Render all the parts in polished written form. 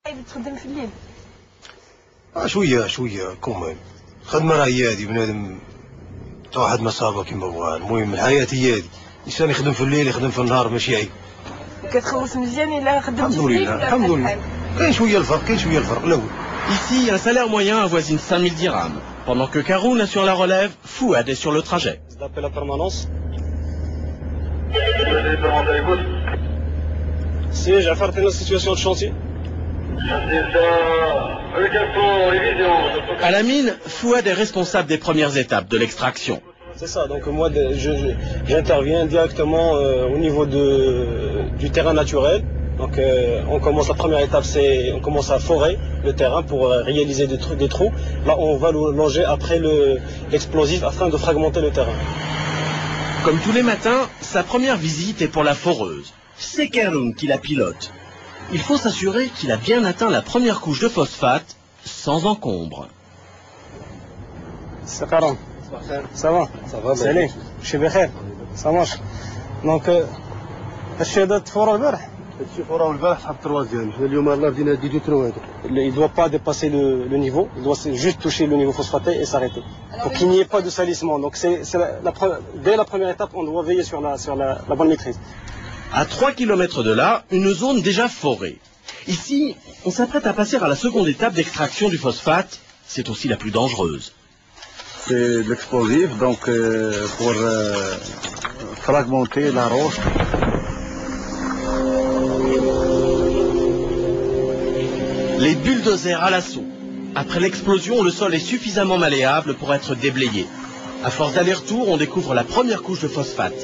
تخدم في الليل؟ شويه كومين. الخدمه راهي هادي بنادم تا واحد ما صابه كيما بغا. المهم الحياه هي هادي، الانسان يخدم في الليل يخدم في النهار ماشي عيب. كتخلص مزيان الا خدمت الحمد في الليل؟ لله الحمد لله. كاين شويه الفرق الاول. Ici, un salaire moyen avoisine 5000 dirhams. Pendant que Karoun assure la relève, Fouad est sur le trajet. D'appel à permanence. Si, j'ai affaire à une situation de chantier. À la mine, Fouad est responsable des premières étapes de l'extraction. C'est ça, donc moi j'interviens directement au niveau du terrain naturel. Donc on commence, la première étape c'est on commence à forer le terrain pour réaliser des trous. Là on va longer après l'explosif afin de fragmenter le terrain. Comme tous les matins, sa première visite est pour la foreuse. C'est Karoun qui la pilote. Il faut s'assurer qu'il a bien atteint la première couche de phosphate sans encombre. C'est Karoun. Ça va? Ça va Salut, je suis bien. Ça marche. Donc الشهادة تفوروا البارح. الشفرة والبارح تحط تروازيام. اليوم الله بدينا ديجو تروازيام. Il ne doit pas dépasser le niveau, il doit juste toucher le niveau phosphaté et s'arrêter. Pour qu'il n'y ait pas de salissement. Donc dès la première étape, on doit veiller sur la bonne maîtrise. À 3 km de là, une zone déjà forée. Ici, on s'apprête à passer à la seconde étape d'extraction du phosphate. C'est aussi la plus dangereuse. C'est de l'explosif, donc pour fragmenter la roche. Les bulldozers à l'assaut. Après l'explosion, le sol est suffisamment malléable pour être déblayé. À force d'aller-retour, on découvre la première couche de phosphate.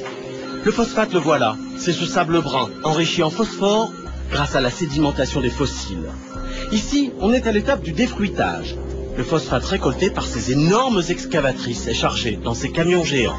Le phosphate, le voilà, c'est ce sable brun, enrichi en phosphore grâce à la sédimentation des fossiles. Ici, on est à l'étape du défruitage. Le phosphate récolté par ces énormes excavatrices est chargé dans ces camions géants.